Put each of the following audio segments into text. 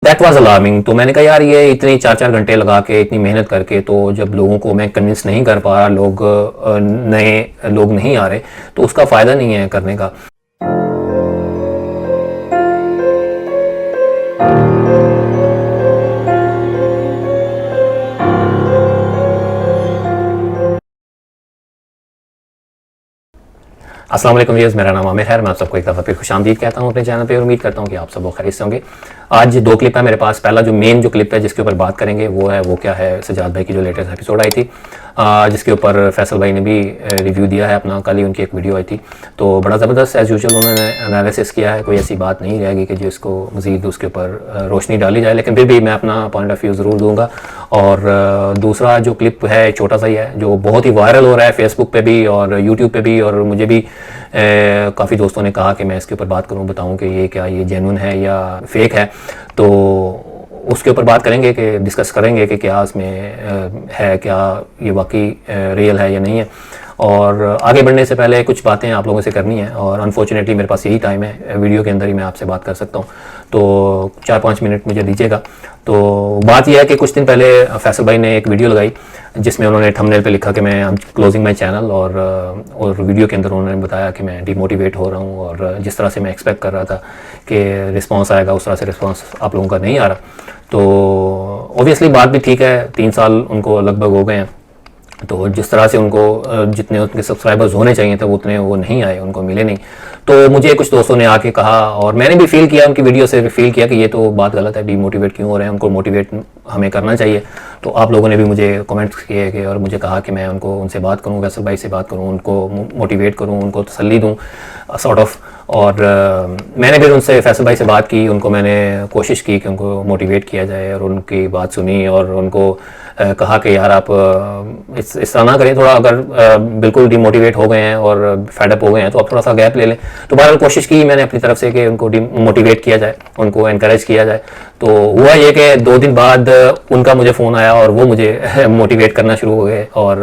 That was alarming. तो मैंने कहा यार ये इतनी 4-4 घंटे लगा के इतनी मेहनत करके तो जब लोगों को मैं कन्विंस नहीं कर पा रहा, नए लोग नहीं आ रहे, तो उसका फ़ायदा नहीं है करने का। अस्सलाम वालेकुम व्यूअर्स, मेरा नाम आमिर है। मैं आप सबको एक दफ़ा फिर खुशामदीद कहता हूँ अपने चैनल पे और उम्मीद करता हूँ कि आप सब खैरियत से होंगे। आज दो क्लिप है मेरे पास। पहला जो मेन जो क्लिप है जिसके ऊपर बात करेंगे वो क्या है, सजाद भाई की जो लेटेस्ट एपिसोड आई थी, जिसके ऊपर फैसल भाई ने भी रिव्यू दिया है अपना। कल ही उनकी एक वीडियो आई थी, तो बड़ा ज़बरदस्त एज़ यूजुअल उन्होंने एनालिसिस किया है। कोई ऐसी बात नहीं रहेगी कि जिसको मज़ीद उसके ऊपर रोशनी डाली जाए, लेकिन फिर भी मैं अपना पॉइंट ऑफ व्यू ज़रूर दूंगा। और दूसरा जो क्लिप है छोटा सा ही है, जो बहुत ही वायरल हो रहा है फेसबुक पे भी और यूट्यूब पे भी, और मुझे भी काफ़ी दोस्तों ने कहा कि मैं इसके ऊपर बात करूं, बताऊं कि ये जेन्युइन है या फेक है। तो उसके ऊपर बात करेंगे, कि डिस्कस करेंगे कि क्या इसमें है, क्या ये वाकई रियल है या नहीं है। और आगे बढ़ने से पहले कुछ बातें आप लोगों से करनी है, और अनफॉर्चुनेटली मेरे पास यही टाइम है, वीडियो के अंदर ही मैं आपसे बात कर सकता हूँ, तो 4-5 मिनट मुझे दीजिएगा। तो बात यह है कि कुछ दिन पहले फैसल भाई ने एक वीडियो लगाई जिसमें उन्होंने थंबनेल पे लिखा कि मैं I am closing my channel, और वीडियो के अंदर उन्होंने बताया कि मैं डिमोटिवेट हो रहा हूँ, और जिस तरह से मैं एक्सपेक्ट कर रहा था कि रिस्पॉन्स आएगा उस तरह से रिस्पॉन्स आप लोगों का नहीं आ रहा। तो ऑब्वियसली बात भी ठीक है, 3 साल उनको लगभग हो गए हैं, तो जिस तरह से उनको जितने उनके सब्सक्राइबर्स होने चाहिए थे उतने वो नहीं आए, उनको मिले नहीं। तो मुझे कुछ दोस्तों ने आके कहा, और मैंने भी फील किया, उनकी वीडियो से फील किया कि ये तो बात गलत है, डीमोटिवेट क्यों हो रहे हैं, उनको मोटिवेट हमें करना चाहिए। तो आप लोगों ने भी मुझे कमेंट्स किए कि, और मुझे कहा कि मैं उनसे बात करूँ, फैसल भाई से बात करूँ, उनको मोटिवेट करूँ, उनको तसल्ली दूँ सॉर्ट ऑफ। और मैंने फिर उनसे फैसल भाई से बात की, उनको मैंने कोशिश की कि उनको मोटिवेट किया जाए, और उनकी बात सुनी, और उनको कहा कि यार आप इस तरह ना करें, थोड़ा अगर बिल्कुल डिमोटिवेट हो गए हैं और फेडअप हो गए हैं तो आप थोड़ा सा गैप ले लें। तो बहरहाल कोशिश की मैंने अपनी तरफ से कि उनको मोटिवेट किया जाए, उनको एनकरेज किया जाए। तो हुआ ये कि 2 दिन बाद उनका मुझे फ़ोन आया और वो मुझे मोटिवेट करना शुरू हो गए। और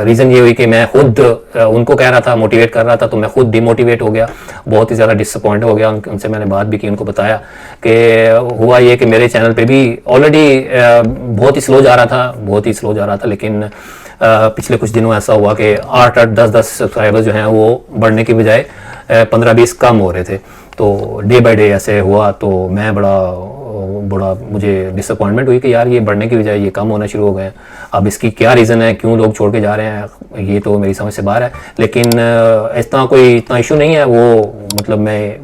रीज़न ये हुई कि मैं खुद उनको कह रहा था, मोटिवेट कर रहा था, तो मैं खुद डिमोटिवेट हो गया, बहुत ही ज़्यादा डिसअपॉइंट हो गया। उनसे मैंने बात भी की, उनको बताया कि हुआ ये कि मेरे चैनल पे भी ऑलरेडी बहुत ही स्लो जा रहा था, लेकिन पिछले कुछ दिनों ऐसा हुआ कि 8-8, 10-10 सब्सक्राइबर्स जो हैं वो बढ़ने की बजाय 15-20 कम हो रहे थे। तो डे बाय डे ऐसे हुआ, तो मैं बड़ा मुझे डिसअपॉइंटमेंट हुई कि यार ये बढ़ने की बजाय ये कम होना शुरू हो गए हैं। अब इसकी क्या रीज़न है, क्यों लोग छोड़ के जा रहे हैं, ये तो मेरी समझ से बाहर है। लेकिन इतना इशू नहीं है वो, मतलब मैं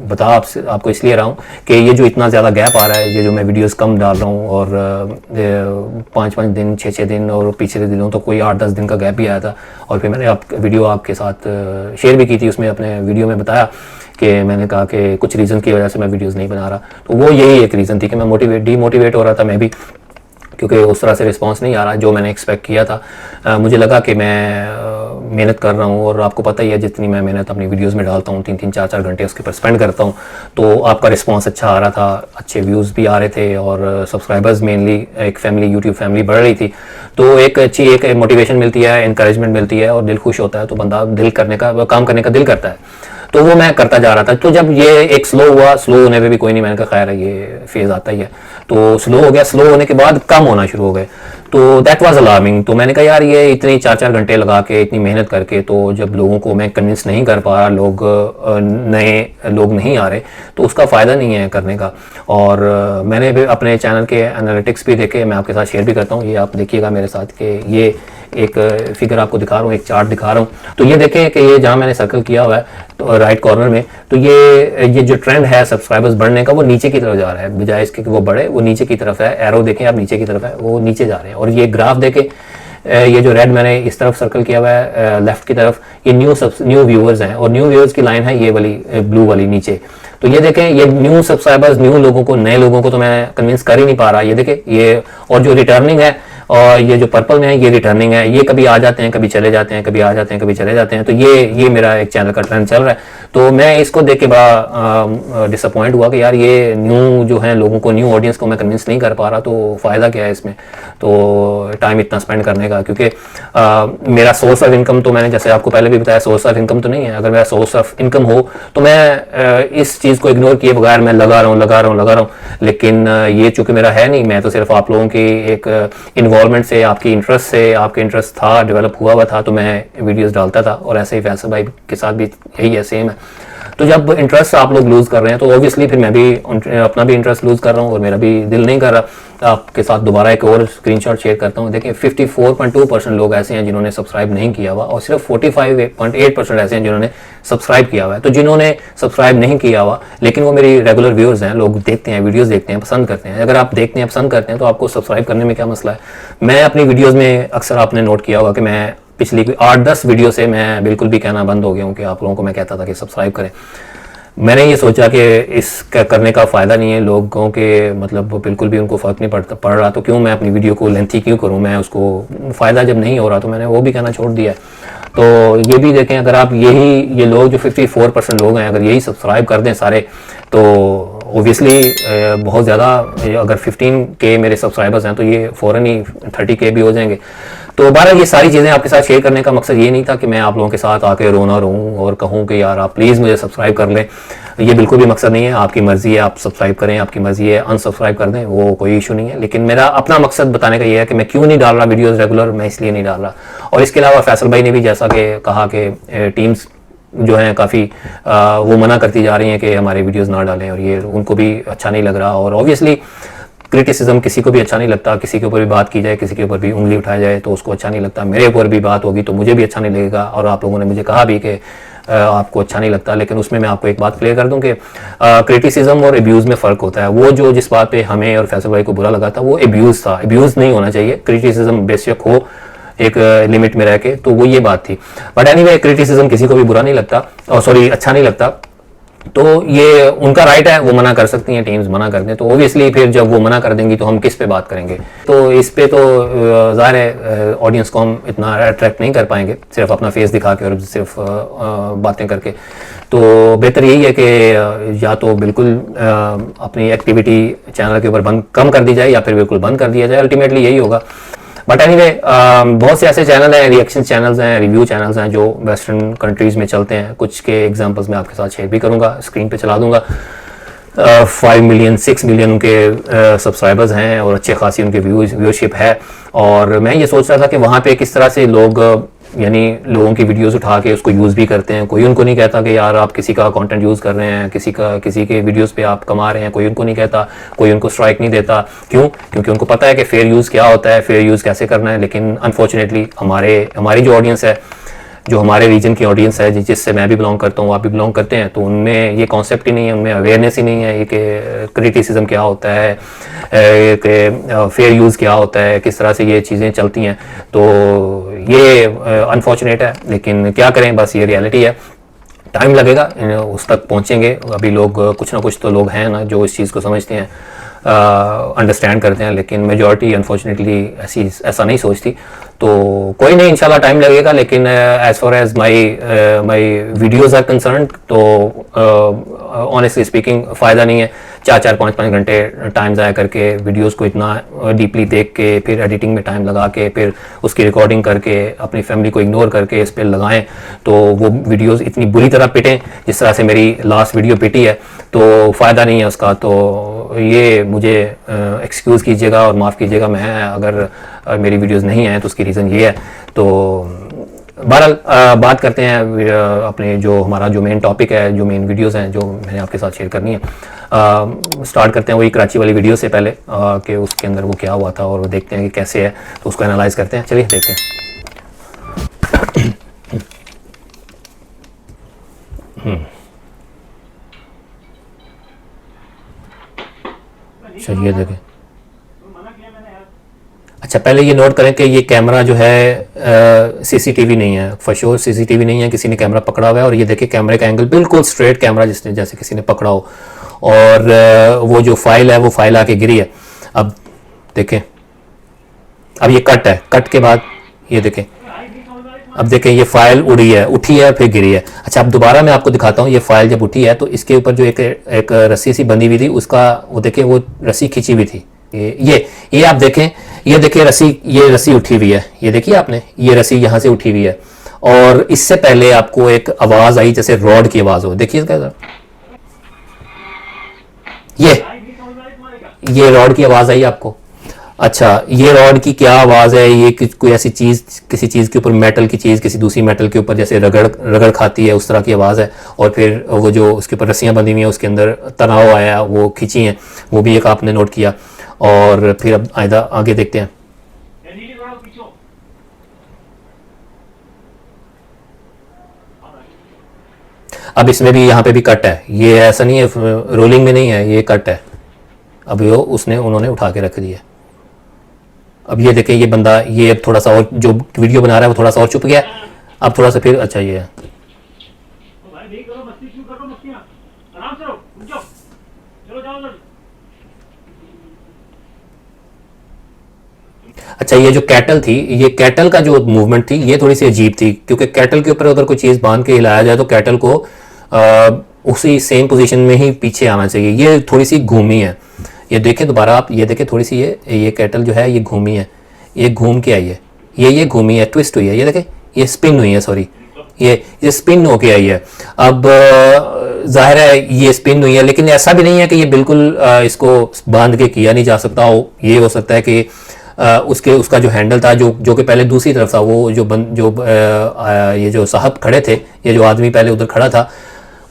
आपको इसलिए रहा हूँ कि ये जो इतना ज़्यादा गैप आ रहा है, ये जो मैं वीडियोस कम डाल रहा हूँ, और 5-5 दिन, 6-6 दिन, और पिछले दिनों तो कोई 8-10 दिन का गैप भी आया था। और फिर मैंने वीडियो आपके साथ शेयर भी की थी, उसमें अपने वीडियो में बताया कि मैंने कहा कि कुछ रीज़न की वजह से मैं वीडियोस नहीं बना रहा। तो वो यही एक रीज़न थी कि मैं डीमोटिवेट हो रहा था मैं भी, क्योंकि उस तरह से रिस्पांस नहीं आ रहा जो मैंने एक्सपेक्ट किया था। मुझे लगा कि मैं मेहनत कर रहा हूँ, और आपको पता ही है जितनी मैं मेहनत अपनी वीडियोस में डालता हूँ, 3-3, 4-4 घंटे उसके ऊपर स्पेंड करता हूँ, तो आपका रिस्पांस अच्छा आ रहा था, अच्छे व्यूज़ भी आ रहे थे, और सब्सक्राइबर्स मेनली एक फैमिली, यूट्यूब फैमिली बढ़ रही थी। तो एक अच्छी एक मोटिवेशन मिलती है, इंकरेजमेंट मिलती है, और दिल खुश होता है, तो बंदा काम करने का दिल करता है। तो वो मैं करता जा रहा था। तो जब ये एक स्लो होने पे भी कोई नहीं, मैंने कहा खैर ये फेज़ आता ही है, तो स्लो हो गया। स्लो होने के बाद कम होना शुरू हो गए, तो दैट वाज अलार्मिंग। तो मैंने कहा यार ये इतनी 4-4 घंटे लगा के इतनी मेहनत करके तो जब लोगों को मैं कन्विंस नहीं कर पा रहा, नए लोग नहीं आ रहे, तो उसका फ़ायदा नहीं है करने का। और मैंने भी अपने चैनल के एनालिटिक्स भी देखे, मैं आपके साथ शेयर भी करता हूँ, ये आप देखिएगा मेरे साथ कि ये एक फिगर आपको दिखा रहा हूँ, एक चार्ट दिखा रहा हूँ। तो ये देखें कि ये जहाँ मैंने सर्कल किया हुआ है तो राइट कॉर्नर में, तो ये जो ट्रेंड है सब्सक्राइबर्स बढ़ने का, वो नीचे की तरफ जा रहा है, बजाय इसके कि वो बढ़े, वो नीचे की तरफ है। एरो देखें आप, नीचे की तरफ है, वो नीचे जा रहे हैं। और ये ग्राफ देखें, ये जो रेड मैंने इस तरफ सर्कल किया हुआ है लेफ्ट की तरफ, ये न्यू व्यूअर्स हैं, और न्यू व्यूअर्स की लाइन है ये वाली ब्लू वाली नीचे। तो ये देखें, ये न्यू सब्सक्राइबर्स, न्यू लोगों को, नए लोगों को तो मैं कन्विंस कर ही नहीं पा रहा। ये देखें ये, और जो रिटर्निंग है और ये जो पर्पल में है ये रिटर्निंग है, ये कभी आ जाते हैं कभी चले जाते हैं, कभी आ जाते हैं कभी चले जाते हैं। तो ये मेरा एक चैनल का ट्रेंड चल रहा है। तो मैं इसको देख के बड़ा डिसअपॉइंट हुआ कि यार ये न्यू जो है लोगों को, न्यू ऑडियंस को मैं कन्विंस नहीं कर पा रहा, तो फ़ायदा क्या है इसमें, तो टाइम इतना स्पेंड करने का। क्योंकि मेरा सोर्स ऑफ इनकम तो मैंने जैसे आपको पहले भी बताया, सोर्स ऑफ इनकम तो नहीं है। अगर मेरा सोर्स ऑफ इनकम हो तो मैं इस चीज़ को इग्नोर किए बगैर मैं लगा रहा हूँ। लेकिन ये चूंकि मेरा है नहीं, मैं तो सिर्फ आप लोगों की एक इन्वॉल्वमेंट से, आपकी इंटरेस्ट से, आपके इंटरेस्ट था, डेवलप हुआ था, तो मैं वीडियोस डालता था। और ऐसे ही फैसल भाई के साथ भी यही है, सेम है। तो जब इंटरेस्ट आप लोग लूज़ कर रहे हैं तो ऑब्वियसली फिर मैं भी अपना भी इंटरेस्ट लूज़ कर रहा हूँ और मेरा भी दिल नहीं कर रहा। आपके साथ दोबारा एक और स्क्रीनशॉट शेयर करता हूँ। देखिए 54.2% लोग ऐसे हैं जिन्होंने सब्सक्राइब नहीं किया हुआ और सिर्फ 45.8% ऐसे हैं जिन्होंने सब्सक्राइब किया हुआ है। तो जिन्होंने सब्सक्राइब नहीं किया हुआ लेकिन वो मेरी रेगुलर व्यूअर्स हैं, लोग देखते हैं, वीडियोज़ देखते हैं, पसंद करते हैं। अगर आप देखते हैं, पसंद करते हैं तो आपको सब्सक्राइब करने में क्या मसला है। मैं अपनी वीडियोज़ में अक्सर आपने नोट किया होगा कि मैं पिछली 8-10 वीडियो से मैं बिल्कुल भी कहना बंद हो गया हूँ कि आप लोगों को मैं कहता था कि सब्सक्राइब करें। मैंने ये सोचा कि इस करने का फ़ायदा नहीं है, लोगों के मतलब बिल्कुल भी उनको फ़र्क नहीं पड़ रहा, तो क्यों मैं अपनी वीडियो को लेंथी क्यों करूँ। मैं उसको फ़ायदा जब नहीं हो रहा तो मैंने वो भी कहना छोड़ दिया है। तो ये भी देखें, अगर आप ये लोग जो 54% लोग हैं, अगर यही सब्सक्राइब कर दें सारे, तो ओबियसली बहुत ज़्यादा, अगर 15K मेरे सब्सक्राइबर्स हैं तो ये फ़ौरन ही 30K भी हो जाएंगे। तो बहरहाल ये सारी चीज़ें आपके साथ शेयर करने का मकसद ये नहीं था कि मैं आप लोगों के साथ आके रोना रहूं और कहूं कि यार आप प्लीज़ मुझे सब्सक्राइब कर लें। ये बिल्कुल भी मकसद नहीं है। आपकी मर्ज़ी है, आप सब्सक्राइब करें, आपकी मर्ज़ी है अनसब्सक्राइब कर दें, वो कोई इशू नहीं है। लेकिन मेरा अपना मकसद बताने का ये है कि मैं क्यों नहीं डाल रहा वीडियोज़ रेगुलर, मैं इसलिए नहीं डाल रहा। और इसके अलावा फैसल भाई ने भी जैसा कि कहा कि टीम्स जो हैं काफ़ी वो मना करती जा रही हैं कि हमारे वीडियोज़ ना डालें, और ये उनको भी अच्छा नहीं लग रहा। और ऑब्वियसली क्रिटिसिज्म किसी को भी अच्छा नहीं लगता, किसी के ऊपर भी बात की जाए, किसी के ऊपर भी उंगली उठाया जाए तो उसको अच्छा नहीं लगता। मेरे ऊपर भी बात होगी तो मुझे भी अच्छा नहीं लगेगा, और आप लोगों ने मुझे कहा भी कि आपको अच्छा नहीं लगता। लेकिन उसमें मैं आपको एक बात क्लियर कर दूं कि क्रिटिसिज्म और एब्यूज़ में फ़र्क होता है। वो जो जिस बात पे हमें और फैसल भाई को बुरा लगा था वो एब्यूज़ था, एब्यूज़ नहीं होना चाहिए। क्रिटिसिज्म बेशक हो एक लिमिट में रह के, तो वो ये बात थी। बट एनीवे क्रिटिसिज्म किसी को भी बुरा नहीं लगता, और सॉरी अच्छा नहीं लगता, तो ये उनका राइट है, वो मना कर सकती हैं, टीम्स मना कर दें। तो ओबियसली फिर जब वो मना कर देंगी तो हम किस पे बात करेंगे। तो इस पे तो ज़ाहिर है ऑडियंस को हम इतना अट्रैक्ट नहीं कर पाएंगे सिर्फ अपना फेस दिखा के और सिर्फ बातें करके। तो बेहतर यही है कि या तो बिल्कुल अपनी एक्टिविटी चैनल के ऊपर कम कर दी जाए या फिर बिल्कुल बंद कर दिया जाए। अल्टीमेटली यही होगा। बट एनीवे बहुत से ऐसे चैनल हैं, रिएक्शन चैनल्स हैं, रिव्यू चैनल्स हैं जो वेस्टर्न कंट्रीज़ में चलते हैं। कुछ के एग्जांपल्स मैं आपके साथ शेयर भी करूंगा, स्क्रीन पे चला दूंगा। 5 मिलियन 6 मिलियन उनके सब्सक्राइबर्स हैं और अच्छे खासी उनके व्यूअरशिप है। और मैं ये सोच रहा था कि वहाँ पे किस तरह से लोग यानी लोगों की वीडियोस उठा के उसको यूज़ भी करते हैं। कोई उनको नहीं कहता कि यार आप किसी का कंटेंट यूज़ कर रहे हैं, किसी के वीडियोस पे आप कमा रहे हैं, कोई उनको नहीं कहता, कोई उनको स्ट्राइक नहीं देता। क्यों? क्योंकि उनको पता है कि फेयर यूज़ क्या होता है, फेयर यूज़ कैसे करना है। लेकिन अनफॉर्चुनेटली हमारी जो ऑडियंस है, जो हमारे रीजन की ऑडियंस है, जिससे मैं भी बिलोंग करता हूँ, आप भी बिलोंग करते हैं, तो उनमें ये कॉन्सेप्ट ही नहीं है, उनमें अवेयरनेस ही नहीं है ये कि क्रिटिसिज्म क्या होता है, कि फेयर यूज़ क्या होता है, किस तरह से ये चीज़ें चलती हैं। तो ये अनफॉर्चुनेट है, लेकिन क्या करें, बस ये रियलिटी है। टाइम लगेगा, उस तक पहुँचेंगे। अभी लोग कुछ ना कुछ तो लोग हैं ना जो इस चीज़ को समझते हैं, अंडरस्टैंड करते हैं, लेकिन मेजॉरिटी अनफॉर्चुनेटली ऐसा नहीं सोचती। तो कोई नहीं, इंशाल्लाह टाइम लगेगा। लेकिन as far as my videos are concern, तो ऑनेस्टली स्पीकिंग फ़ायदा नहीं है 4-4, 5-5 घंटे टाइम ज़ाया करके वीडियोज़ को इतना डीपली देख के, फिर एडिटिंग में टाइम लगा के, फिर उसकी रिकॉर्डिंग करके, अपनी फैमिली को इग्नोर करके इस पर लगाएं, तो वो वीडियोज़ इतनी बुरी तरह पिटें जिस तरह से मेरी लास्ट वीडियो पिटी है, तो फ़ायदा नहीं है उसका। तो ये मुझे एक्सक्यूज़ कीजिएगा और माफ़ कीजिएगा, मैं अगर मेरी वीडियोज़ नहीं आए तो उसकी रीज़न ये है। तो बहरहाल बात करते हैं अपने जो हमारा जो मेन टॉपिक है, जो मेन वीडियोज़ हैं जो मैंने आपके साथ शेयर करनी है। स्टार्ट करते हैं वही कराची वाली वीडियो से पहले कि उसके अंदर वो क्या हुआ था और वो देखते हैं कि कैसे है, तो उसको एनालाइज करते हैं। चलिए देखते हैं। चलिए देखें। अच्छा, पहले ये नोट करें कि ये कैमरा जो है सीसीटीवी नहीं है, फॉर श्योर सीसीटीवी नहीं है, किसी ने कैमरा पकड़ा हुआ है। और ये देखिए कैमरे का एंगल बिल्कुल स्ट्रेट कैमरा, जिसने जैसे किसी ने पकड़ा हो। और वो जो फाइल है वो फाइल आके गिरी है। अब देखें, अब ये कट है, कट के बाद ये देखें, अब देखें ये फाइल उड़ी है, उठी है फिर गिरी है। अच्छा अब दोबारा मैं आपको दिखाता हूँ, ये फाइल जब उठी है तो इसके ऊपर जो एक रस्सी सी बंधी हुई थी, उसका वो देखें वो रस्सी खींची हुई थी। ये आप देखें, ये देखिए रस्सी, ये रस्सी उठी हुई है, ये देखिए आपने, ये रस्सी यहाँ से उठी हुई है। और इससे पहले आपको एक आवाज आई जैसे रॉड की आवाज हो, देखिए इसका, ये रॉड की आवाज आई आपको। अच्छा ये रॉड की क्या आवाज है, ये कोई ऐसी चीज, किसी चीज के ऊपर, मेटल की चीज किसी दूसरी मेटल के ऊपर जैसे रगड़ रगड़ खाती है, उस तरह की आवाज है। और फिर वो जो उसके ऊपर रस्सियां बंधी हुई हैं, उसके अंदर तनाव आया, वो खींची हैं, वो भी एक आपने नोट किया। और फिर अब आगे देखते हैं। अब इसमें भी, यहाँ पे भी कट है, ये ऐसा नहीं है रोलिंग में नहीं है, ये कट है। अब ये उन्होंने उठा के रख दिया। अब ये देखें ये बंदा, ये अब थोड़ा सा और जो वीडियो बना रहा है वो थोड़ा सा और चुप गया, अब थोड़ा सा फिर, अच्छा ये है। अच्छा ये जो कैटल थी, ये कैटल का जो मूवमेंट थी ये थोड़ी सी अजीब थी, क्योंकि कैटल के ऊपर अगर कोई चीज़ बांध के हिलाया जाए तो कैटल को उसी सेम पोजीशन में ही पीछे आना चाहिए। ये थोड़ी सी घूमी है, ये देखें दोबारा आप, ये देखें थोड़ी सी, ये कैटल जो है ये घूमी है, ये घूम के आई है, ये घूमी है, ट्विस्ट हुई है, ये देखें ये स्पिन हुई है, सॉरी ये स्पिन होके आई है। अब जाहिर है ये स्पिन हुई है, लेकिन ऐसा भी नहीं है कि ये बिल्कुल इसको बांध के किया नहीं जा सकता हो। ये हो सकता है कि उसका जो हैंडल था, जो कि पहले दूसरी तरफ था, वो ये जो साहब खड़े थे, ये जो आदमी पहले उधर खड़ा था,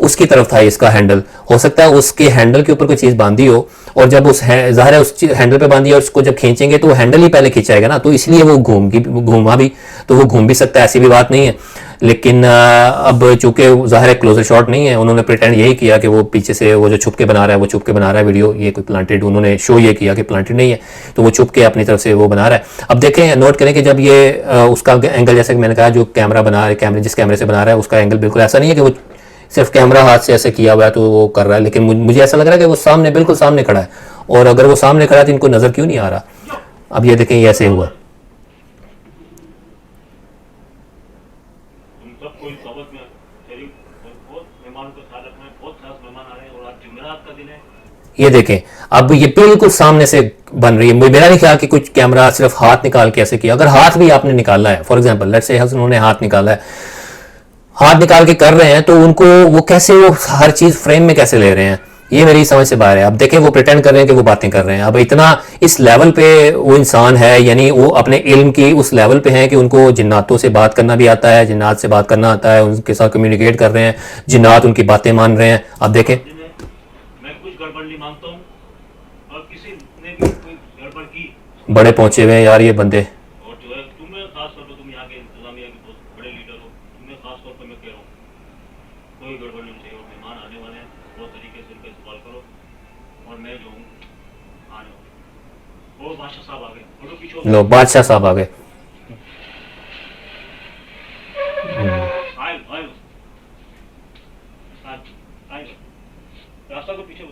उसकी तरफ था इसका हैंडल। हो सकता है उसके हैंडल के ऊपर कोई चीज़ बांधी हो, और जब ज़ाहिर है उस हैंडल पे बांधी है, और उसको जब खींचेंगे तो वो हैंडल ही पहले खींचाएगा ना, तो इसलिए वो घूमा भी, तो वो घूम भी सकता है, ऐसी भी बात नहीं है। लेकिन अब चूंकि ज़ाहिर है क्लोजर शॉट नहीं है, उन्होंने प्रिटेंड यही किया कि वो पीछे से वो जो छुप के बना रहा है, वो छुप के बना रहा है वीडियो, ये कोई प्लांटेड, उन्होंने शो ये किया कि प्लांटेड नहीं है, तो वो छुप के अपनी तरफ से वो बना रहा है। अब देखें, नोट करें कि जब ये उसका एंगल, जैसे कि मैंने कहा, जो कैमरा बना रहा है, जिस कैमरे से बना रहा है, उसका एंगल बिल्कुल ऐसा नहीं है कि वो सिर्फ कैमरा हाथ से ऐसे किया हुआ है तो वो कर रहा है, लेकिन मुझे ऐसा लग रहा है कि वो सामने, बिल्कुल सामने खड़ा है। और अगर वो सामने खड़ा है तो इनको नजर क्यों नहीं आ रहा। अब ये देखें, ये ऐसे हुआ। ये देखें, अब ये बिल्कुल सामने से बन रही है। मेरा नहीं ख्याल कि कुछ कैमरा सिर्फ हाथ निकाल के ऐसे किया। अगर हाथ भी आपने निकाला है, फॉर एग्जांपल लेट्स से उन्होंने हाथ निकाला है, हाथ निकाल के कर रहे हैं, तो उनको वो कैसे, वो हर चीज फ्रेम में कैसे ले रहे हैं, ये मेरी समझ से बाहर है। अब देखें, वो प्रिटेंड कर रहे हैं कि वो बातें कर रहे हैं। अब इतना इस लेवल पे वो इंसान है, यानी वो अपने इल्म की उस लेवल पे हैं कि उनको जिन्नातों से बात करना भी आता है, जिन्नात से बात करना आता है, उनके साथ कम्युनिकेट कर रहे हैं, जिन्नात उनकी बातें मान रहे हैं। अब देखें, मैं कुछ गड़बड़ नहीं मानता हूं, और किसी ने भी कोई गड़बड़ की, बड़े पहुंचे हुए हैं यार ये बंदे। और जो है तुम्हें खास तौर पर, तुम यहाँ के इंतजामिया के बहुत बड़े लीडर हो, तुम्हें खास तौर पर मैं कह रहा हूँ, कोई गड़बड़ नहीं चाहिए। और मेहमान आने वाले हैं, बहुत तरीके से उनका इस्तेमाल करो, और मैं जो हूँ आने वाला। वो बादशाह साहब आ गए, फोटो पीछे लो बादशाह साहब आ गए। रास्ता को पीछे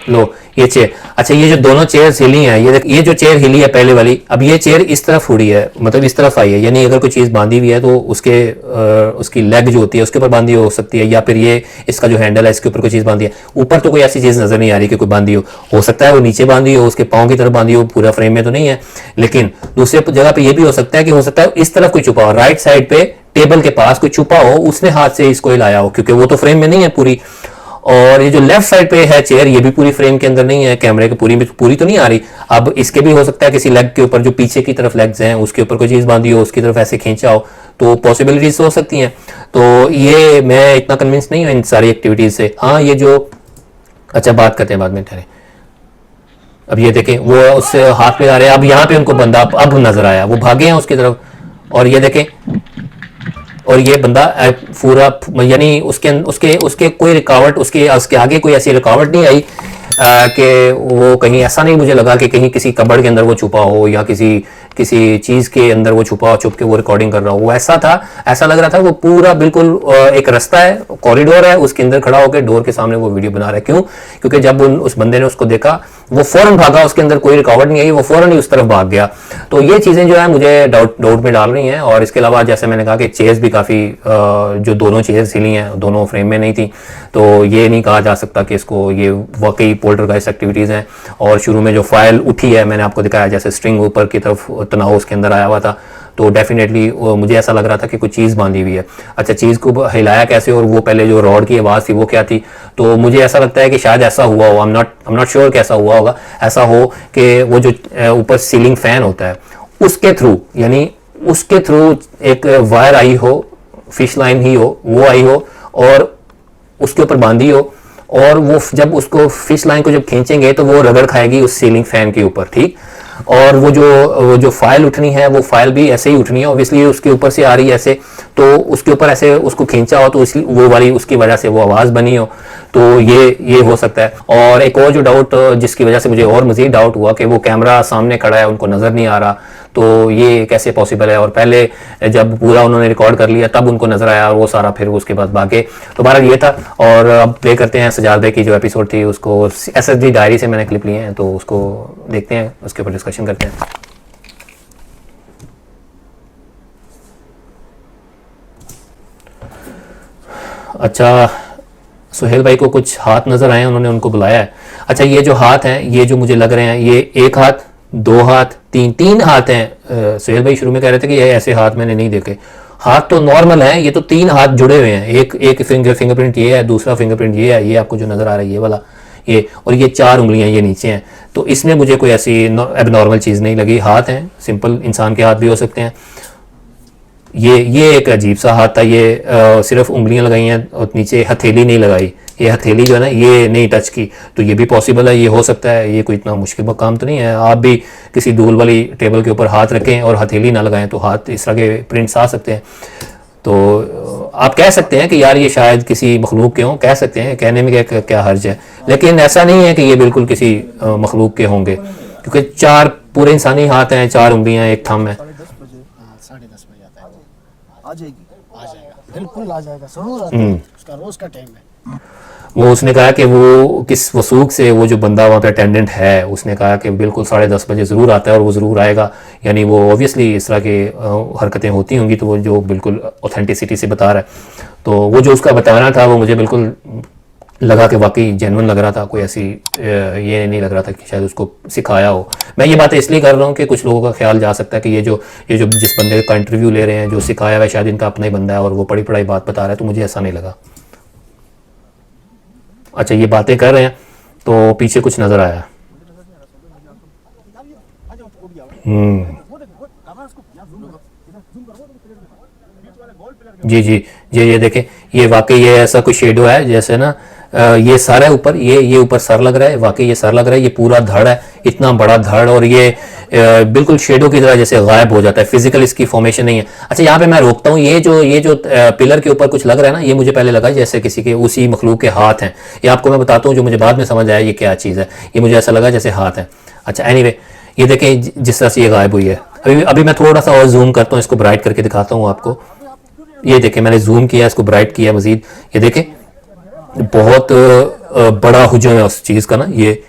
लो ये चेयर, अच्छा ये जो दोनों चेयर हिली हैं, ये जो चेयर हिली है पहले वाली, अब ये चेयर इस तरफ उड़ी है, मतलब इस तरफ आई है, यानी अगर कोई चीज़ बांधी हुई है तो उसकी लेग जो होती है उसके ऊपर बांधी हो सकती है, या फिर ये इसका जो हैंडल है इसके ऊपर कोई चीज़ बांधी है। ऊपर तो कोई ऐसी चीज़ नजर नहीं आ रही कि कोई बांधी हो सकता है वो नीचे बांधी हो, उसके पाँव की तरफ बांधी हो, पूरा फ्रेम में तो नहीं है। लेकिन दूसरे जगह पे ये भी हो सकता है कि हो सकता है इस तरफ कोई छुपा हो, राइट साइड पे टेबल के पास कोई छुपा हो, उसने हाथ से इसको हिलाया हो, क्योंकि वो तो फ्रेम में नहीं है पूरी। और ये जो लेफ्ट साइड पे है चेयर, ये भी पूरी फ्रेम के अंदर नहीं है, कैमरे के पूरी तो नहीं आ रही। अब इसके भी हो सकता है किसी लेग के ऊपर, जो पीछे की तरफ लेग्स हैं उसके ऊपर कोई चीज़ बांधी हो, उसकी तरफ ऐसे खींचा हो, तो पॉसिबिलिटीज हो सकती हैं। तो ये मैं इतना कन्विंस नहीं हूँ इन सारी एक्टिविटीज से। हाँ ये जो, अच्छा बात करते हैं बाद में, ठहरे। अब ये देखें, वो उससे हाथ में आ रहे हैं, अब यहाँ पे उनको बंदा अब नजर आया, वो भागे हैं उसकी तरफ। और ये देखें, और ये बंदा पूरा, यानी उसके कोई रुकावट, उसके आगे कोई ऐसी रुकावट नहीं आई कि वो कहीं, ऐसा नहीं मुझे लगा कि कहीं किसी कबड़ के अंदर वो छुपा हो, या किसी चीज़ के अंदर वो छुपा हो, छुप के वो रिकॉर्डिंग कर रहा हो। वो ऐसा लग रहा था वो पूरा बिल्कुल एक रास्ता है, कॉरिडोर है, उसके अंदर खड़ा होकर डोर के सामने वो वीडियो बना रहा है। क्यों? क्योंकि जब उस बंदे ने उसको देखा वो फौरन भागा, उसके अंदर कोई रुकावट नहीं आई, वो फौरन ही उस तरफ भाग गया। तो ये चीज़ें जो है मुझे डाउट में डाल रही हैं। और इसके अलावा जैसे मैंने कहा कि चेयर्स भी काफ़ी, जो दोनों चेयर्स हिली हैं दोनों फ्रेम में नहीं थी, तो ये नहीं कहा जा सकता कि इसको ये वाकई पोल्टरगाइस्ट एक्टिविटीज़ हैं। और शुरू में जो फाइल उठी है मैंने आपको दिखाया, जैसे स्ट्रिंग ऊपर की तरफ तनाव उसके अंदर आया हुआ था, तो डेफिनेटली मुझे ऐसा लग रहा था कि कुछ चीज़ बांधी हुई है। अच्छा, चीज़ को हिलाया कैसे और वो पहले जो रॉड की आवाज़ थी वो क्या थी, तो मुझे ऐसा लगता है कि शायद ऐसा हुआ हो, आई एम नॉट श्योर कैसा हुआ होगा, ऐसा हो कि वो जो ऊपर सीलिंग फैन होता है उसके थ्रू, यानी उसके थ्रू एक वायर आई हो, फिश लाइन ही हो, वो आई हो और उसके ऊपर बांधी हो, और वो जब उसको फिश लाइन को जब खींचेंगे तो वो रगड़ खाएगी उस सीलिंग फैन के ऊपर, ठीक। और वो जो फाइल उठनी है वो फाइल भी ऐसे ही उठनी है, ऑब्वियसली उसके ऊपर से आ रही है ऐसे, तो उसके ऊपर ऐसे उसको खींचा हो तो इसलिए वो वाली उसकी वजह से वो आवाज़ बनी हो, तो ये हो सकता है। और एक और जो डाउट जिसकी वजह से मुझे और मज़ीद डाउट हुआ कि वो कैमरा सामने खड़ा है, उनको नज़र नहीं आ रहा, तो ये कैसे पॉसिबल है। और पहले जब पूरा उन्होंने रिकॉर्ड कर लिया तब उनको नज़र आया और वो सारा फिर उसके बाद भागे। तो बहरहाल ये था। और अब प्ले करते हैं सजाद भाई की जो एपिसोड थी, उसको SSD डायरी से मैंने क्लिप लिए हैं, तो उसको देखते हैं, उसके ऊपर डिस्कशन करते हैं। अच्छा, सुहेल भाई को कुछ हाथ नज़र आए, उन्होंने उनको बुलाया है। अच्छा, ये जो हाथ हैं, ये जो मुझे लग रहे हैं, ये एक हाथ, दो हाथ, तीन हाथ हैं। सुहेल भाई शुरू में कह रहे थे कि ये ऐसे हाथ मैंने नहीं देखे। हाथ तो नॉर्मल है, ये तो 3 हाथ जुड़े हुए हैं। एक फिंगरप्रिंट ये है, दूसरा फिंगरप्रिंट ये है, ये आपको जो नज़र आ रहा है ये वाला, ये, और ये 4 उंगलियां ये नीचे हैं। तो इसमें मुझे कोई ऐसी एबनॉर्मल चीज़ नहीं लगी। हाथ हैं, सिंपल इंसान के हाथ भी हो सकते हैं। ये एक अजीब सा हाथ था, ये सिर्फ उंगलियां लगाई हैं और नीचे हथेली नहीं लगाई। ये हथेली जो है ना ये नहीं टच की, तो ये भी पॉसिबल है, ये हो सकता है। ये कोई इतना मुश्किल काम तो नहीं है। आप भी किसी धूल वाली टेबल के ऊपर हाथ रखें और हथेली ना लगाएं तो हाथ इस तरह के प्रिंट्स आ सकते हैं। तो आप कह सकते हैं कि यार ये शायद किसी मखलूक के हों, कह सकते हैं, कहने में क्या हर्ज है, लेकिन ऐसा नहीं है कि ये बिल्कुल किसी मखलूक के होंगे, क्योंकि 4 पूरे इंसानी हाथ हैं, 4 उंगलियां, एक थंब है। 10:30 बजे आता है, आ जाएगा, बिल्कुल आ जाएगा, जरूर आता है, उसका रोज का टाइम है। वो उसने कहा कि वो किस वसूख से वो जो बंदा वहाँ पे अटेंडेंट है, उसने कहा कि बिल्कुल 10:30 बजे ज़रूर आता है और वो ज़रूर आएगा। यानी वो ऑब्वियसली इस तरह के हरकतें होती होंगी, तो वो जो बिल्कुल ऑथेंटिसिटी से बता रहा है। तो वो जो उसका बताना था वो मुझे बिल्कुल लगा कि वाकई जेन्युइन लग रहा था, कोई ऐसी ये नहीं लग रहा था कि शायद उसको सिखाया हो। मैं ये बातें इसलिए कर रहा हूँ कि कुछ लोगों का ख्याल जा सकता है कि ये जो जिस बंदे का इंटरव्यू ले रहे हैं, जो सिखाया हुआ है, शायद इनका अपना ही बंदा है और वो पढ़ी पढ़ाई बात बता रहा है, तो मुझे ऐसा नहीं लगा। अच्छा, ये बातें कर रहे हैं तो पीछे कुछ नज़र आया। जी जी जी, ये देखें, ये वाकई ये ऐसा कोई शेडो है जैसे ना, ये सर है ऊपर, ये ऊपर सर लग रहा है, वाकई ये सर लग रहा है, ये पूरा धड़ है, इतना बड़ा धड़, और ये बिल्कुल शेडो की तरह जैसे गायब हो जाता है, फिजिकल इसकी फॉर्मेशन नहीं है। अच्छा, यहाँ पे मैं रोकता हूँ, ये जो पिलर के ऊपर कुछ लग रहा है ना, ये मुझे पहले लगा जैसे किसी के उसी मखलूक के हाथ हैं। ये आपको मैं बताता हूँ, जो मुझे बाद में समझ आया ये क्या चीज़ है, ये मुझे ऐसा लगा जैसे हाथ है। अच्छा, एनीवे, ये देखें जिस तरह से ये गायब हुई है। अभी मैं थोड़ा सा और जूम करता हूँ, इसको ब्राइट करके दिखाता हूँ आपको। ये देखें, मैंने जूम किया, इसको ब्राइट किया मजीद, ये देखें बहुत बड़ा हुजूम है उस चीज़ का ना, ये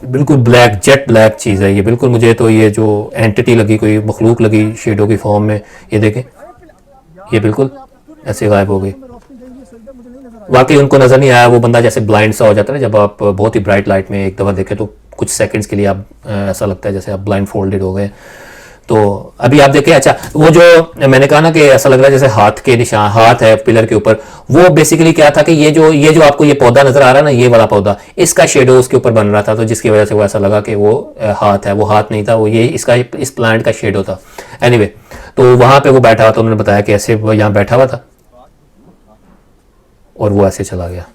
बिल्कुल ब्लैक, जेट ब्लैक चीज़ है ये बिल्कुल। मुझे तो ये जो एंटिटी लगी, कोई मखलूक लगी शेडो की फॉर्म में, ये देखें, ये बिल्कुल ऐसे गायब हो गई। वाकई उनको नज़र नहीं आया, वो बंदा जैसे ब्लाइंड सा हो जाता है ना, जब आप बहुत ही ब्राइट लाइट में एक दफ़ा देखें तो कुछ सेकंड्स के लिए आप ऐसा लगता है जैसे आप ब्लाइंड फोल्डेड हो गए। तो अभी आप देखें, अच्छा, वो जो मैंने कहा ना कि ऐसा लग रहा है जैसे हाथ के निशान, हाथ है पिलर के ऊपर, वो बेसिकली क्या था कि ये जो आपको ये पौधा नजर आ रहा है ना, ये वाला पौधा, इसका शेडो उसके ऊपर बन रहा था, तो जिसकी वजह से वो ऐसा लगा कि वो हाथ है। वो हाथ नहीं था, वो ये इस प्लांट का शेडो था। एनीवे, तो वहां पे वो बैठा हुआ था, उन्होंने बताया कि ऐसे वो यहाँ बैठा हुआ था और वो ऐसे चला गया।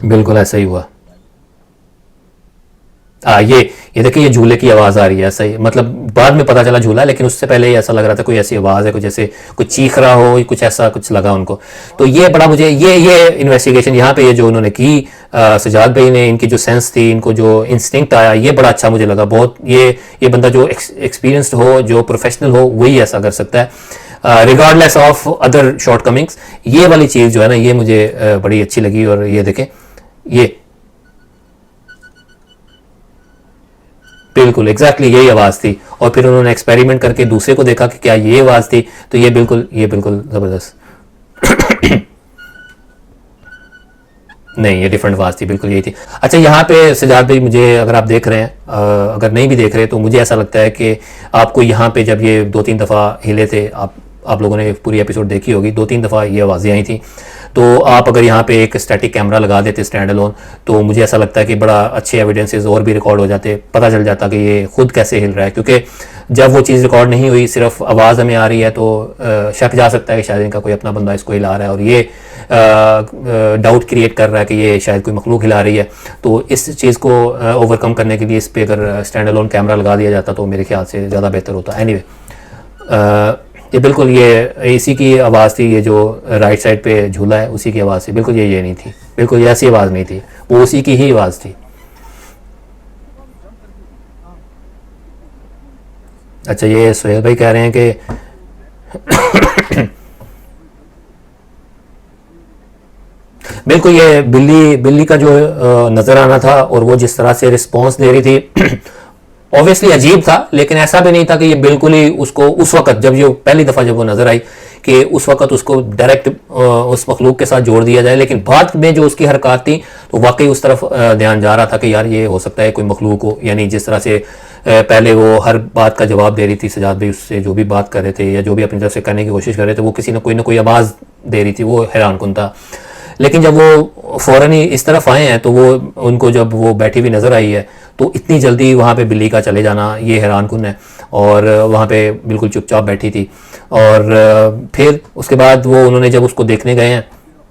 बिल्कुल ऐसा ही हुआ। ये देखिए, ये झूले की आवाज़ आ रही है, सही, मतलब बाद में पता चला झूला, लेकिन उससे पहले ऐसा लग रहा था कोई ऐसी आवाज़ है, कुछ जैसे कुछ चीख रहा हो, कुछ ऐसा कुछ लगा उनको। तो ये बड़ा मुझे ये इन्वेस्टिगेशन यहाँ पे ये जो उन्होंने की, सजाद भाई ने, इनकी जो सेंस थी, इनको जो इंस्टिंक्ट आया, ये बड़ा अच्छा मुझे लगा बहुत। ये बंदा जो एक्सपीरियंस्ड हो, जो प्रोफेशनल हो, वही ऐसा कर सकता है, रिगार्डलेस ऑफ अदर शॉर्टकमिंग्स। ये वाली चीज़ जो है ना, ये मुझे बड़ी अच्छी लगी। और ये देखें, ये बिल्कुल एग्जैक्टली यही आवाज़ थी। और फिर उन्होंने एक्सपेरिमेंट करके दूसरे को देखा कि क्या ये आवाज़ थी, तो ये बिल्कुल ज़बरदस्त नहीं, ये डिफरेंट आवाज़ थी, बिल्कुल यही थी। अच्छा, यहाँ पे सजाद भाई, मुझे अगर आप देख रहे हैं, अगर नहीं भी देख रहे तो मुझे ऐसा लगता है कि आपको यहाँ पे जब ये 2-3 दफ़ा हिले थे, आप लोगों ने पूरी एपिसोड देखी होगी, 2-3 दफ़ा ये आवाज़ें आई थी, तो आप अगर यहाँ पे एक स्टैटिक कैमरा लगा देते स्टैंड अलोन, तो मुझे ऐसा लगता है कि बड़ा अच्छे एविडेंसेस और भी रिकॉर्ड हो जाते, पता चल जाता कि ये खुद कैसे हिल रहा है। क्योंकि जब वो चीज़ रिकॉर्ड नहीं हुई, सिर्फ आवाज़ हमें आ रही है, तो शक जा सकता है कि शायद इनका कोई अपना बंदा इसको हिला रहा है, और ये डाउट क्रिएट कर रहा है कि ये शायद कोई मखलूक हिला रही है। तो इस चीज़ को ओवरकम करने के लिए इस पर अगर स्टैंड अलोन कैमरा लगा दिया जाता तो मेरे ख्याल से ज़्यादा बेहतर होता। एनीवे, ये बिल्कुल ये इसी की आवाज़ थी, ये जो राइट साइड पे झूला है उसी की आवाज़ थी, बिल्कुल ये नहीं थी, बिल्कुल ये ऐसी आवाज़ नहीं थी, वो उसी की ही आवाज़ थी। अच्छा, ये सोहेल भाई कह रहे हैं कि बिल्कुल ये बिल्ली का जो नज़र आना था और वो जिस तरह से रिस्पॉन्स दे रही थी ऑब्वियसली अजीब था, लेकिन ऐसा भी नहीं था कि ये बिल्कुल ही उसको उस वक्त जब ये पहली दफ़ा जब वो नज़र आई कि उस वक्त उसको डायरेक्ट उस मखलूक के साथ जोड़ दिया जाए। लेकिन बाद में जो उसकी हरकत थी तो वाकई उस तरफ ध्यान जा रहा था कि यार ये हो सकता है कोई मखलूक हो। यानी जिस तरह से पहले वो हर बात का जवाब दे रही थी सजाद भाई, उससे जो भी बात कर रहे थे या जो भी अपनी तरफ से करने की कोशिश कर रहे थे, वो किसी न कोई आवाज़ दे रही थी, वो हैरानकुन था। लेकिन जब वो फ़ौरन ही इस तरफ आए हैं तो वो उनको जब वो बैठी हुई नज़र आई है तो इतनी जल्दी वहाँ पे बिल्ली का चले जाना ये हैरानकुन है। और वहाँ पे बिल्कुल चुपचाप बैठी थी। और फिर उसके बाद वो उन्होंने जब उसको देखने गए हैं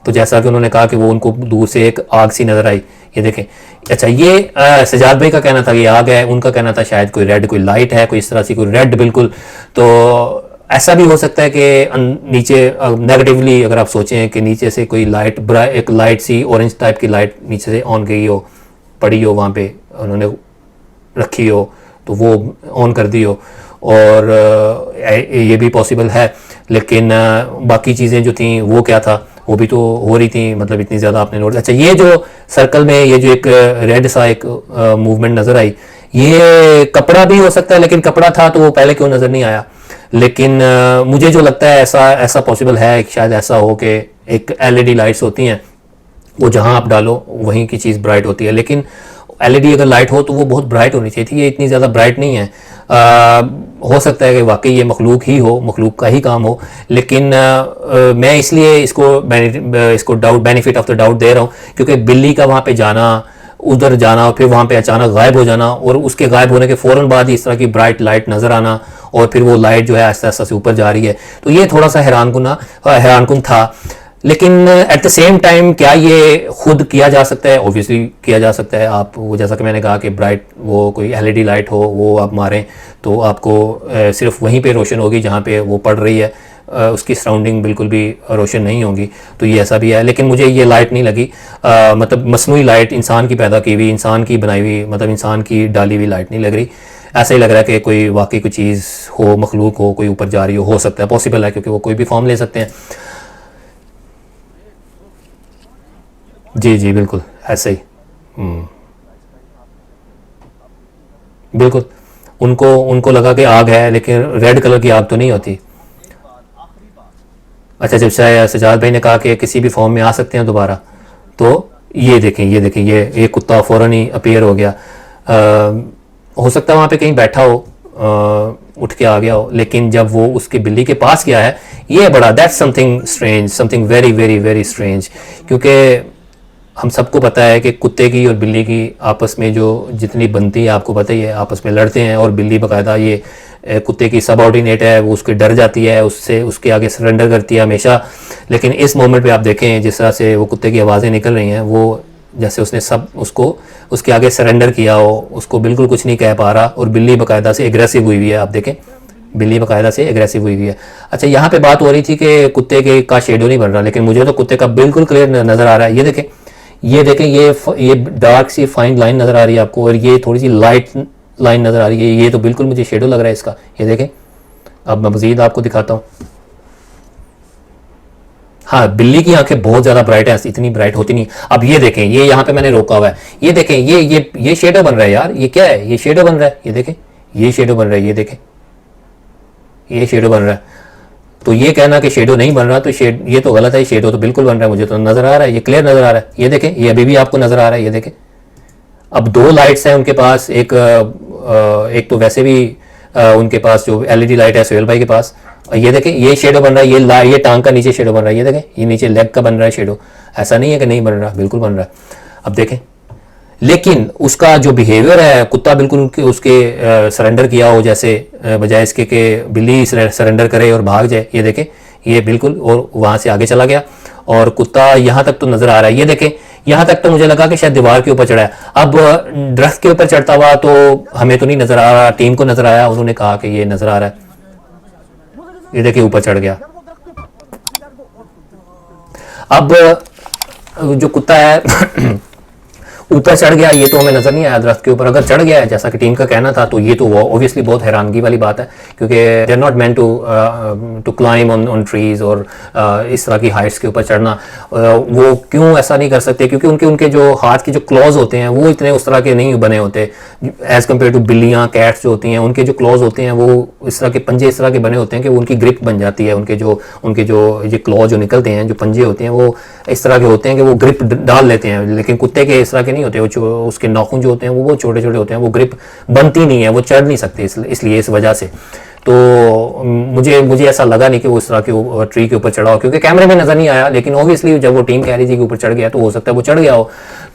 तो जैसा कि उन्होंने कहा कि वो उनको दूर से एक आग सी नज़र आई, ये देखें। अच्छा, ये सजाद भाई का कहना था ये आग है, उनका कहना था शायद कोई रेड कोई लाइट है, कोई इस तरह से कोई रेड बिल्कुल। तो ऐसा भी हो सकता है कि नीचे नेगेटिवली अगर आप सोचें कि नीचे से कोई लाइट एक लाइट सी ऑरेंज टाइप की लाइट नीचे से ऑन गई हो, पड़ी हो, वहाँ पे उन्होंने रखी हो तो वो ऑन कर दी हो, और ये भी पॉसिबल है। लेकिन बाकी चीज़ें जो थी वो क्या था, वो भी तो हो रही थी, मतलब इतनी ज़्यादा आपने नोट। अच्छा, ये जो सर्कल में ये जो एक रेड सा एक मूवमेंट नज़र आई, ये कपड़ा भी हो सकता है, लेकिन कपड़ा था तो वो पहले क्यों नज़र नहीं आया। लेकिन मुझे जो लगता है ऐसा पॉसिबल है, शायद ऐसा हो कि एक LED लाइट्स होती हैं, वो जहां आप डालो वहीं की चीज़ ब्राइट होती है। लेकिन LED अगर लाइट हो तो वो बहुत ब्राइट होनी चाहिए थी, ये इतनी ज़्यादा ब्राइट नहीं है। हो सकता है कि वाकई ये मखलूक ही हो, मखलूक का ही काम हो। लेकिन मैं इसलिए इसको बेनिफिट ऑफ द डाउट दे रहा हूँ क्योंकि बिल्ली का वहाँ पे जाना, उधर जाना और फिर वहाँ पे अचानक गायब हो जाना, और उसके गायब होने के फ़ौरन बाद ही इस तरह की ब्राइट लाइट नज़र आना, और फिर वो लाइट जो है आहिस्ता आहिस्ता से ऊपर जा रही है, तो ये थोड़ा सा हैरानकुन था। लेकिन एट द सेम टाइम क्या ये खुद किया जा सकता है? ऑब्वियसली किया जा सकता है। आप वो जैसा कि मैंने कहा कि ब्राइट वो कोई LED लाइट हो, वो आप मारें तो आपको सिर्फ वहीं पे रोशन होगी जहाँ पे वो पड़ रही है, उसकी सराउंडिंग बिल्कुल भी रोशन नहीं होगी। तो ये ऐसा भी है, लेकिन मुझे ये लाइट नहीं लगी, मतलब मसनूई लाइट, इंसान की पैदा की हुई, इंसान की बनाई हुई, मतलब इंसान की डाली हुई लाइट नहीं लग रही। ऐसा ही लग रहा है कि कोई वाकई कोई चीज़ हो, मखलूक हो, कोई ऊपर जा रही हो सकता है, पॉसिबल है, क्योंकि वो कोई भी फॉर्म ले सकते हैं। जी जी बिल्कुल ऐसे ही। बिल्कुल उनको लगा कि आग है, लेकिन रेड कलर की आग तो नहीं होती। अच्छा, जब सजाद भाई ने कहा कि किसी भी फॉर्म में आ सकते हैं दोबारा, तो ये देखें ये कुत्ता फ़ौरन ही अपीयर हो गया। हो सकता है वहाँ पे कहीं बैठा हो, उठ के आ गया हो, लेकिन जब वो उसके बिल्ली के पास गया है, ये बड़ा that's something strange, something very very very strange. क्योंकि हम सबको पता है कि कुत्ते की और बिल्ली की आपस में जो जितनी बनती है, आपको पता ही है, आपस में लड़ते हैं, और बिल्ली बाकायदा ये कुत्ते की सबऑर्डिनेट है, वो उसके डर जाती है, उससे उसके आगे सरेंडर करती है हमेशा। लेकिन इस मोमेंट पे आप देखें जिस तरह से वो कुत्ते की आवाज़ें निकल रही हैं, वो जैसे उसने सब उसको उसके आगे सरेंडर किया हो, उसको बिल्कुल कुछ नहीं कह पा रहा, और बिल्ली बाकायदा से एग्रेसिव हुई हुई है। आप देखें बिल्ली बाकायदा से एग्रेसिव हुई हुई है। अच्छा, यहाँ पे बात हो रही थी कि कुत्ते के का शेडो नहीं बन रहा, लेकिन मुझे तो कुत्ते का बिल्कुल क्लियर नज़र आ रहा है। ये देखें ये डार्क सी फाइन लाइन नज़र आ रही है आपको, और ये थोड़ी सी लाइट लाइन नज़र आ रही है। ये तो बिल्कुल मुझे शेडो लग रहा है इसका। ये देखें, अब मैं मज़ीद आपको दिखाता हूँ। हाँ, बिल्ली की आंखें बहुत ज्यादा ब्राइट हैं, इतनी ब्राइट होती नहीं। अब ये देखें, ये यहाँ पे मैंने रोका हुआ है, ये देखें, ये शेडो बन रहा है यार, ये क्या है, ये शेडो बन रहा है, ये देखें, ये शेडो बन रहा है, ये देखें, ये शेडो बन रहा है। तो ये कहना कि शेडो नहीं बन रहा, तो ये तो गलत है, शेडो तो बिल्कुल बन रहा है, मुझे तो नजर आ रहा है, ये क्लियर नजर आ रहा है, ये देखें, ये अभी भी आपको नजर आ रहा है, ये देखें। अब दो लाइट्स हैं उनके पास, एक तो वैसे भी उनके पास जो एलईडी लाइट है सोहेल भाई के पास, ये देखें, ये शेडो बन रहा है, ये टांग का नीचे शेडो बन रहा है, ये देखें, ये नीचे लेग का बन रहा है शेडो, ऐसा नहीं है कि नहीं बन रहा, बिल्कुल बन रहा है। अब देखें, लेकिन उसका जो बिहेवियर है, कुत्ता बिल्कुल उसके सरेंडर किया हो जैसे, बजाय इसके कि बिल्ली सरेंडर करे और भाग जाए, ये देखें, ये बिल्कुल और वहां से आगे चला गया, और कुत्ता यहाँ तक तो नजर आ रहा है, ये देखें, यहाँ तक तो मुझे लगा कि शायद दीवार के ऊपर चढ़ा है। अब दरख्त के ऊपर चढ़ता हुआ तो हमें तो नहीं नजर आ रहा, टीम को नजर आया, उन्होंने कहा कि ये नजर आ रहा है, ये देखिए ऊपर चढ़ गया। अब जो कुत्ता है ऊपर चढ़ गया, ये तो हमें नजर नहीं आया दरख्त के ऊपर, अगर चढ़ गया है जैसा कि टीम का कहना था, तो ये तो ऑब्वियसली बहुत हैरानगी वाली बात है, क्योंकि they are not meant to climb on trees, और इस तरह की हाइट्स के ऊपर चढ़ना, वो क्यों ऐसा नहीं कर सकते, क्योंकि उनके जो हाथ के जो क्लॉज होते हैं वो इतने उस तरह के नहीं बने होते एज कम्पेयर टू बिल्लियाँ, कैट्स जो होती हैं, उनके जो क्लॉज होते हैं वो इस तरह के पंजे इस तरह के बने होते हैं कि वो उनकी ग्रिप बन जाती है, उनके जो ये क्लॉ जो निकलते हैं, जो पंजे होते हैं वो इस तरह के होते हैं कि वो ग्रिप डाल लेते हैं, लेकिन कुत्ते के इस तरह के नहीं होते, वो उसके नाखून जो होते हैं वो छोटे छोटे होते हैं, वो ग्रिप बनती नहीं है, वो चढ़ नहीं सकते, इसलिए इस वजह से। तो मुझे ऐसा लगा नहीं कि वो इस तरह के ट्री के ऊपर चढ़ा हो, क्योंकि कैमरे में नजर नहीं आया, लेकिन ऑब्वियसली जब वो टीम कह रही थी कि ऊपर चढ़ गया, तो हो सकता है वो चढ़ गया हो।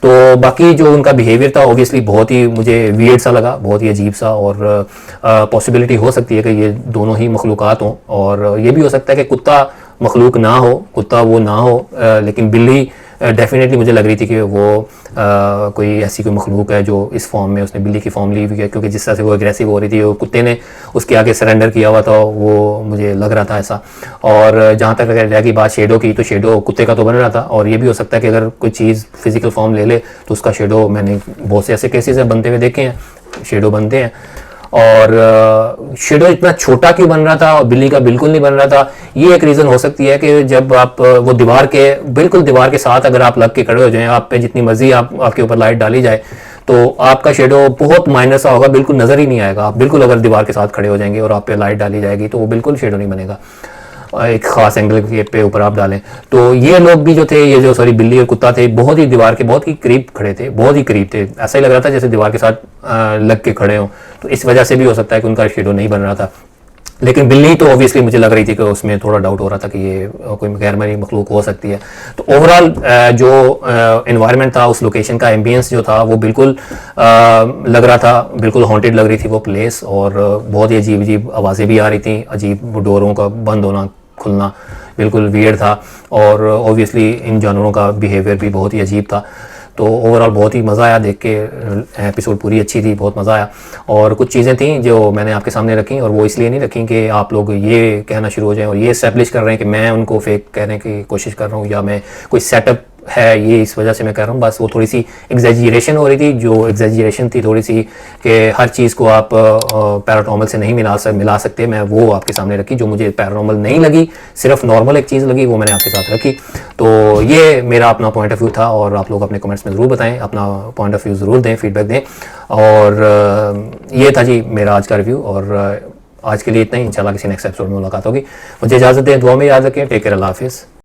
तो बाकी जो उनका बिहेवियर था ऑब्वियसली बहुत ही मुझे वियर्ड सा लगा, बहुत ही अजीब सा, और पॉसिबिलिटी हो सकती है कि ये दोनों ही मखलूक़ात हों, और ये भी हो सकता है कि कुत्ता मखलूक ना हो, कुत्ता वो ना हो, लेकिन बिल्ली डेफिनेटली मुझे लग रही थी कि वो कोई ऐसी कोई मखलूक है जो इस फॉर्म में उसने बिल्ली की फॉर्म ली हुई है, क्योंकि जिस तरह से वो एग्रेसिव हो रही थी, वो कुत्ते ने उसके आगे सरेंडर किया हुआ था, वो मुझे लग रहा था ऐसा। और जहाँ तक रह गई बात शेडो की, तो शेडो कुत्ते का तो बन रहा था, और ये भी हो सकता है कि अगर कोई चीज़ फिजिकल फॉर्म ले ले तो उसका शेडो, मैंने बहुत से ऐसे केसेस है बनते हुए देखे हैं, शेडो बनते हैं। और शेडो इतना छोटा क्यों बन रहा था और बिल्ली का बिल्कुल नहीं बन रहा था, ये एक रीज़न हो सकती है कि जब आप वो बिल्कुल दीवार के साथ अगर आप लग के खड़े हो जाएं, आप पे जितनी मर्जी आपके ऊपर लाइट डाली जाए, तो आपका शेडो बहुत माइनर सा होगा, बिल्कुल नज़र ही नहीं आएगा। आप बिल्कुल अगर दीवार के साथ खड़े हो जाएंगे और आप पे लाइट डाली जाएगी तो वो बिल्कुल शेडो नहीं बनेगा, एक खास एंगल के पे ऊपर आप डालें। तो ये लोग भी जो थे, ये जो सॉरी बिल्ली और कुत्ता थे, बहुत ही दीवार के बहुत ही करीब खड़े थे, बहुत ही करीब थे, ऐसा ही लग रहा था जैसे दीवार के साथ लग के खड़े हों। तो इस वजह से भी हो सकता है कि उनका शेडो नहीं बन रहा था। लेकिन बिल्ली तो ऑब्वियसली मुझे लग रही थी कि उसमें थोड़ा डाउट हो रहा था कि ये कोई गैर मरी मखलूक हो सकती है। तो ओवरऑल जो एनवायरनमेंट था, उस लोकेशन का एम्बियंस जो था वो बिल्कुल लग रहा था, बिल्कुल हॉन्टेड लग रही थी वो प्लेस, और बहुत ही अजीब अजीब आवाज़ें भी आ रही थी, अजीब डोरों का बंद होना खुलना बिल्कुल वियर्ड था, और ऑब्वियसली इन जानवरों का बिहेवियर भी बहुत ही अजीब था। तो ओवरऑल बहुत ही मज़ा आया देख के, एपिसोड पूरी अच्छी थी, बहुत मज़ा आया। और कुछ चीज़ें थी जो मैंने आपके सामने रखी, और वो इसलिए नहीं रखी कि आप लोग ये कहना शुरू हो जाएं और ये एस्टेब्लिश कर रहे हैं कि मैं उनको फेक कहने की कोशिश कर रहा हूँ या मैं कोई सेटअप है, ये इस वजह से मैं कह रहा हूँ। बस वो थोड़ी सी एग्जैजरेशन हो रही थी, जो एग्जैजरेशन थी थोड़ी सी कि हर चीज़ को आप पैरानॉर्मल से नहीं मिला सकते, मैं वो आपके सामने रखी। जो मुझे पैरानॉर्मल नहीं लगी, सिर्फ नॉर्मल एक चीज़ लगी, वो मैंने आपके साथ रखी। तो ये मेरा अपना पॉइंट ऑफ व्यू था, और आप लोग अपने कमेंट्स में ज़रूर बताएं, अपना पॉइंट ऑफ व्यू ज़रूर दें, फीडबैक दें। और ये था जी मेरा आज का रिव्यू, और आज के लिए इतना ही। इंशाल्लाह किसी नेक्स्ट एपिसोड में मुलाकात होगी। मुझे इजाज़त दें, दुआ में याद रखें। टेक केयर, अल्लाह हाफिज़।